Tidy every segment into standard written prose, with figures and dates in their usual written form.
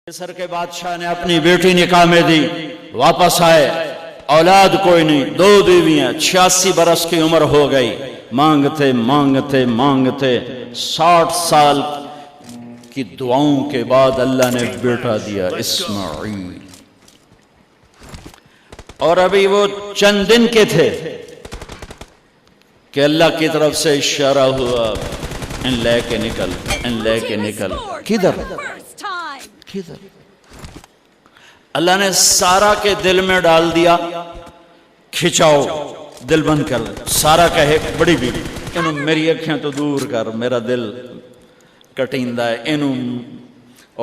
مصر کے بادشاہ نے اپنی بیٹی نکاح میں دی، واپس آئے، اولاد کوئی نہیں، 2 بیویاں، 86 برس کی عمر ہو گئی، مانگتے مانگتے مانگتے 60 سال کی دعاؤں کے بعد اللہ نے بیٹا دیا اسماعیل۔ اور ابھی وہ چند دن کے تھے کہ اللہ کی طرف سے اشارہ ہوا، ان لے کے نکل، ان لے کے نکل۔ کدھر؟ اللہ نے سارا کے دل میں ڈال دیا، کھچاؤ، دل بند کر۔ سارا کہے بڑی بیوی، انہوں میری اکھیاں تو دور کر، میرا دل کٹیندہ ہے، انہوں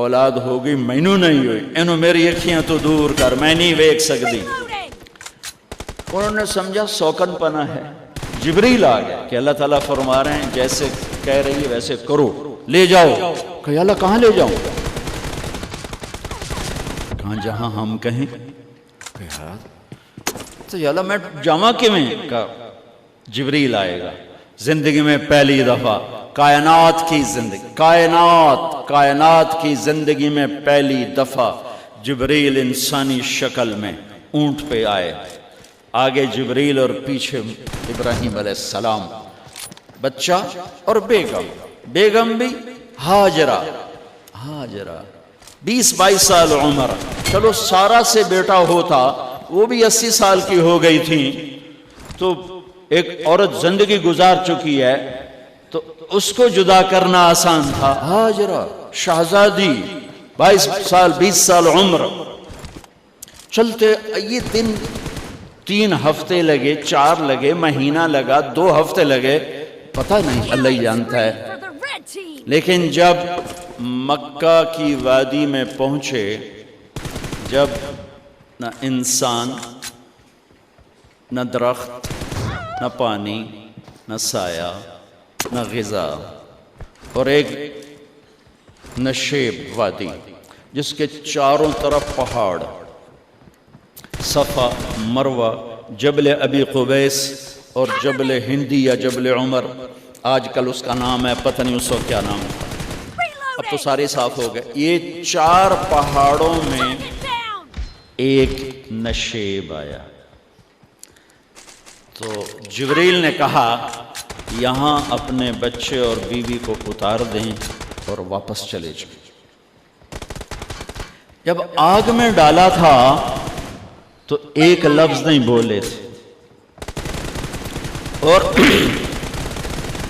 اولاد ہوگی مینوں نہیں ہوئی، انہوں میری اکھیاں تو دور کر، میں نہیں ویکھ سکتی۔ انہوں نے سمجھا سوکن پنا ہے۔ جبریل آ گیا کہ اللہ تعالیٰ فرما رہے ہیں جیسے کہہ رہی ہے ویسے کرو، لے جاؤ۔ کہ اللہ کہاں لے جاؤں؟ کہاں جہاں ہم کہیں۔ کہ تو یا اللہ میں جامع کیویں؟ کہا جبریل آئے گا زندگی میں پہلی دفعہ، کائنات کی زندگی، کائنات کی زندگی میں پہلی دفعہ جبریل انسانی شکل میں اونٹ پہ آئے، آگے جبریل اور پیچھے ابراہیم علیہ السلام، بچہ اور بیگم بھی ہاجرہ 20-22 سال عمر۔ چلو سارا سے بیٹا ہوتا، وہ بھی 80 سال کی ہو گئی تھی، تو ایک عورت زندگی گزار چکی ہے تو اس کو جدا کرنا آسان تھا۔ ہاجرہ شہزادی 22 سال 20 سال عمر۔ چلتے یہ دن 3 ہفتے لگے، 4 لگے، مہینہ لگا، 2 ہفتے لگے، پتہ نہیں، اللہ ہی جانتا ہے۔ لیکن جب مکہ کی وادی میں پہنچے، جب نہ انسان، نہ درخت، نہ پانی، نہ سایہ، نہ غذا، اور ایک نشیب وادی جس کے چاروں طرف پہاڑ، صفا، مروہ، جبل ابی قبیس اور جبل ہندی یا جبل عمر، آج کل اس کا نام ہے، پتہ نہیں اس وقت کیا نام ہے، اب تو سارے صاف ہو گئے۔ یہ 4 پہاڑوں میں ایک نشیب آیا، تو جبریل نے کہا یہاں اپنے بچے اور بیوی کو اتار دیں اور واپس چلے جائیں۔ جب آگ میں ڈالا تھا تو ایک لفظ نہیں بولے تھے، اور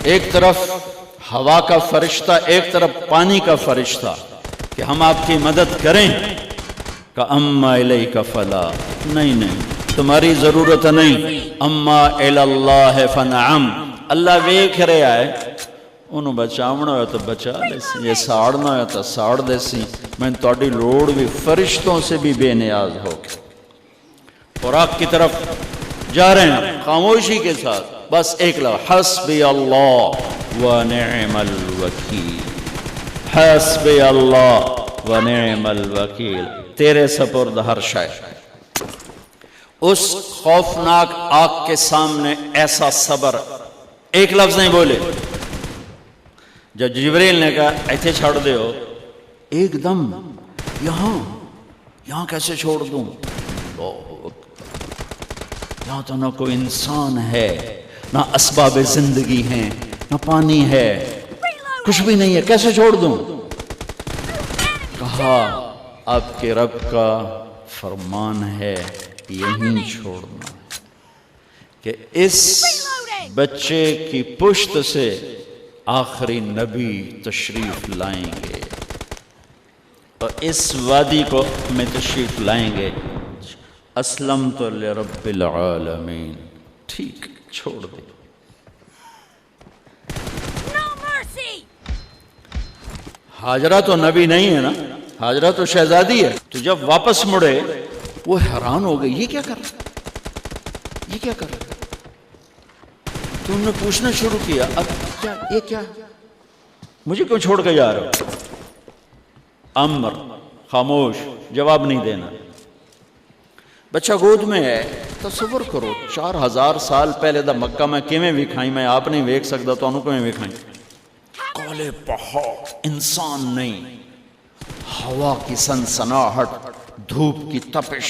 ایک طرف ہوا کا فرشتہ، ایک طرف پانی کا فرشتہ کہ ہم آپ کی مدد کریں، کہ اما الیک فلا، نہیں تمہاری ضرورت نہیں، اما الاللہ فنعم، اللہ ویکھ رہا ہے، انہوں بچاونا ہو تو بچا لے سی، یہ ساڑنا ہو تو ساڑ دے سی، میں تہاڈی لوڑ بھی فرشتوں سے بھی بے نیاز ہو کے۔ اور آگ کی طرف جا رہے ہیں خاموشی کے ساتھ، بس ایک لفظ، حسبی اللہ ونعم الوکیل، حسبی اللہ ونعم الوکیل، تیرے سپرد ہر شے۔ اس خوفناک آگ کے سامنے ایسا صبر، ایک لفظ نہیں بولے۔ جب جبریل نے کہا ایتھے چھوڑ دے ہو، ایک دم یہاں کیسے چھوڑ دوں؟ یہاں تو نہ کوئی انسان ہے، نہ اسباب زندگی ہیں، نہ پانی ہے، کچھ بھی نہیں ہے، کیسے چھوڑ دوں؟ کہا آپ کے رب کا فرمان ہے یہیں چھوڑنا، کہ اس بچے کی پشت سے آخری نبی تشریف لائیں گے اور اس وادی کو میں تشریف لائیں گے۔ اسلمت لرب العالمین، ٹھیک چھوڑ دے۔ ہاجرہ تو نبی نہیں ہے نا، ہاجرہ تو شہزادی ہے۔ تو جب واپس مڑے وہ حیران ہو گئی، یہ کیا کر رہا، یہ کیا کر رہا؟ تو انہوں نے پوچھنا شروع کیا، اب کیا، یہ کیا، مجھے کیوں چھوڑ کے جا رہا ہو؟ امر، خاموش، جواب نہیں دینا۔ بچہ گود میں ہے، تصور کرو 4000 سال پہلے دا مکہ میں کیویں وکھائیں، میں آپ نہیں ویکھ سکتا تو انہوں کیویں وکھائیں؟ کالے پہاڑ، انسان نہیں، ہوا کی سنسناہٹ، دھوپ کی تپش،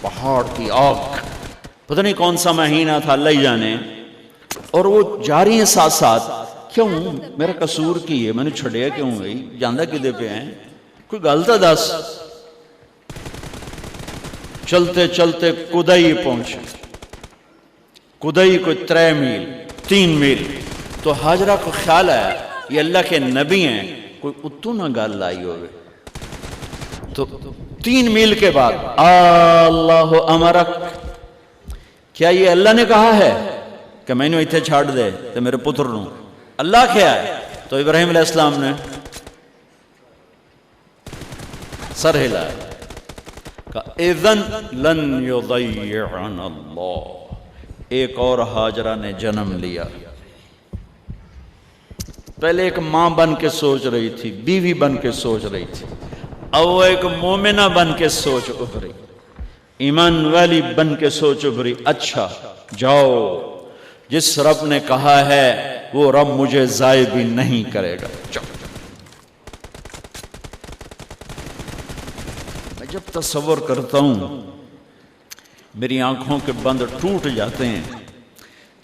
پہاڑ کی آگ، پتہ نہیں کون سا مہینہ تھا اللہ ہی جانے، اور وہ جاری ہیں ساتھ ساتھ. کیوں میرا قصور کی ہے، میں نے چھڑیا کیوں گئی، جاندہ کدے پہ ہیں، کوئی غلطہ دس. چلتے چلتے کدئی پہنچے. کدئی کوئی 3 میل 3 میل. تو ہاجرہ کو خیال آیا یہ اللہ کے نبی ہیں، کوئی اتو نہ گال لائی ہوئے. تو 3 میل کے بعد اللہ امرک، کیا یہ اللہ نے کہا ہے کہ میں نے اتنے چھاڑ دے تو میرے پتر نوں؟ اللہ کیا ہے؟ تو ابراہیم علیہ السلام نے سر ہلایا کہ اذن لن یضیعنا اللہ. ایک اور ہاجرہ نے جنم لیا. پہلے ایک ماں بن کے سوچ رہی تھی، بیوی بن کے سوچ رہی تھی، اب وہ ایک مومنہ بن کے سوچ ابھری، ایمان والی بن کے سوچ ابھری. اچھا جاؤ، جس رب نے کہا ہے وہ رب مجھے ضائع بھی نہیں کرے گا. میں جب تصور کرتا ہوں میری آنکھوں کے بند ٹوٹ جاتے ہیں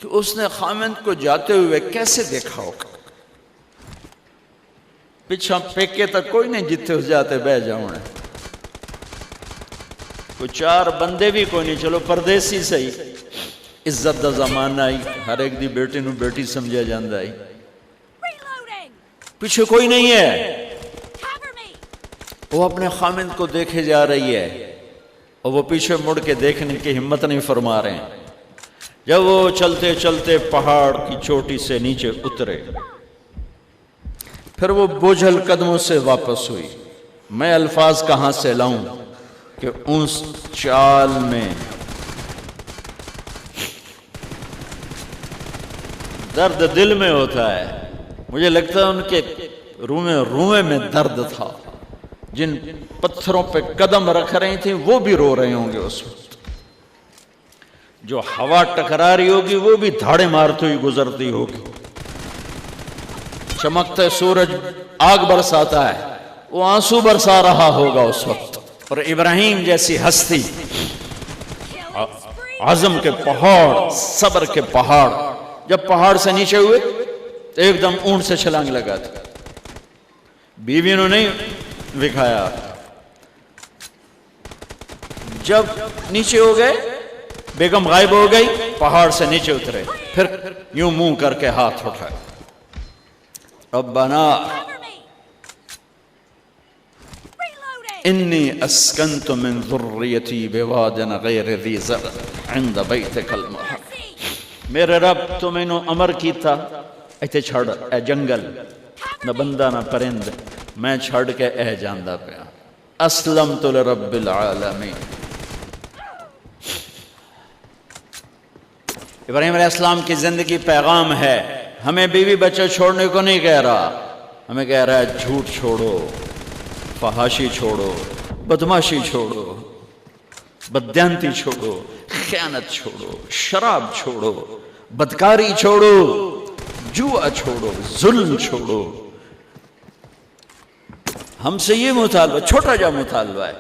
کہ اس نے خامند کو جاتے ہوئے کیسے دیکھا ہوگا. پچھا پیکے تک کوئی نہیں جتے اس جاتے بہ جاؤں، کوئی 4 بندے بھی کوئی نہیں، چلو پردیسی صحیح. عزت دا زمانہ آئی، ہر ایک دی بیٹی نو بیٹی سمجھا جاندہ آئی، پیچھے کوئی نہیں ہے. وہ اپنے خامند کو دیکھے جا رہی ہے اور وہ پیچھے مڑ کے دیکھنے کی ہمت نہیں فرما رہے ہیں. جب وہ چلتے چلتے پہاڑ کی چوٹی سے نیچے اترے، پھر وہ بوجھل قدموں سے واپس ہوئی. میں الفاظ کہاں سے لاؤں کہ اس چال میں درد دل میں ہوتا ہے. مجھے لگتا ہے ان کے روئے میں درد تھا. جن پتھروں پہ قدم رکھ رہی تھیں وہ بھی رو رہے ہوں گے اس وقت. جو ہوا ٹکرا رہی ہوگی وہ بھی دھاڑے مارتی ہوئی گزرتی ہوگی. چمکتے سورج آگ برساتا ہے، وہ آنسو برسا رہا ہوگا اس وقت. اور ابراہیم جیسی ہستی، عزم کے پہاڑ، صبر کے پہاڑ، جب پہاڑ سے نیچے ہوئے تو ایک دم اونٹ سے چھلانگ لگا تھا. بیوی نے نہیں دکھایا. جب نیچے ہو گئے، بیگم غائب ہو گئی، پہاڑ سے نیچے اترے، پھر یوں منہ کر کے ہاتھ اٹھائے، ربنا انی اسکنت من ذریتی بواد غیر ذی زرع عند بیتک المحرم. میرے رب تو میں نے امر کیتا ایتھے چھڑ اے جنگل، نہ بندہ نہ پرند، میں چھڑ کے اے جاندہ پیا. اسلمت لرب العالمین. ابراہیم علیہ السلام کی زندگی پیغام ہے. ہمیں بیوی بچے چھوڑنے کو نہیں کہہ رہا، ہمیں کہہ رہا ہے جھوٹ چھوڑو، فحاشی چھوڑو، بدماشی چھوڑو، بددیانتی چھوڑو، خیانت چھوڑو، شراب چھوڑو، بدکاری چھوڑو، جوا چھوڑو، ظلم چھوڑو. ہم سے یہ مطالبہ، چھوٹا جا مطالبہ ہے.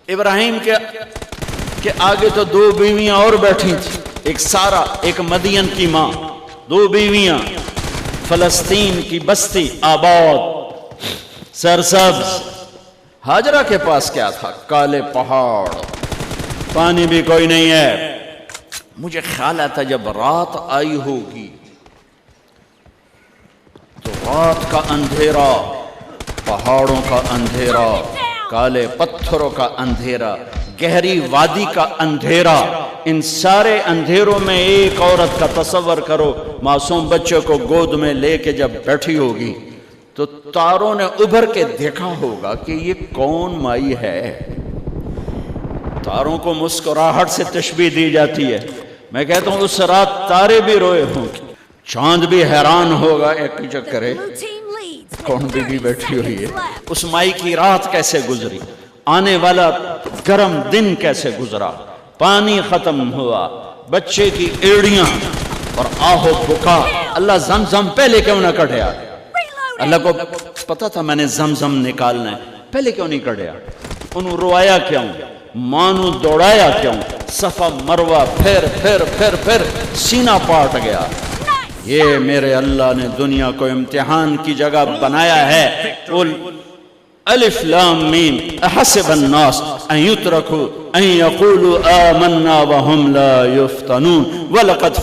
ابراہیم کے آگے تو 2 بیویاں اور بیٹھی تھیں، ایک سارا، ایک مدین کی ماں، 2 بیویاں. فلسطین کی بستی آباد، سرسبز. ہاجرہ کے پاس کیا تھا؟ کالے پہاڑ، پانی بھی کوئی نہیں ہے. مجھے خیال آتا جب رات آئی ہوگی تو رات کا اندھیرا، پہاڑوں کا اندھیرا، کالے پتھروں کا اندھیرا، گہری وادی کا اندھیرا، ان سارے اندھیروں میں ایک عورت کا تصور کرو، معصوم بچے کو گود میں لے کے جب بیٹھی ہوگی تو تاروں نے ابھر کے دیکھا ہوگا کہ یہ کون مائی ہے. تاروں کو مسکراہٹ سے تشبیہ دی جاتی ہے. میں کہتا ہوں اس رات تارے بھی روئے ہوں گے، چاند بھی حیران ہوگا، ایک چکرے کون بیوی بیٹھی ہوئی ہے. اس مائی کی رات کیسے گزری، آنے والا گرم دن کیسے گزرا، پانی ختم ہوا، بچے کی ایڑیاں اور آہو بکا. اللہ زمزم پہلے کیوں نہ کڑھیا؟ اللہ کو پتا تھا میں نے زمزم نکالنا ہے. پہلے کیوں نہیں کڑیا؟ انہوں روایا کیوں؟ مانو دوڑایا کیوں؟ صفا مروہ پھر سینہ پاٹ گیا۔ یہ میرے اللہ نے دنیا کو امتحان کی جگہ بنایا ہے۔ قل الف لام میم احسب الناس ان يتركوا ان يقولوا آمنا وهم لا يفتنون ولقد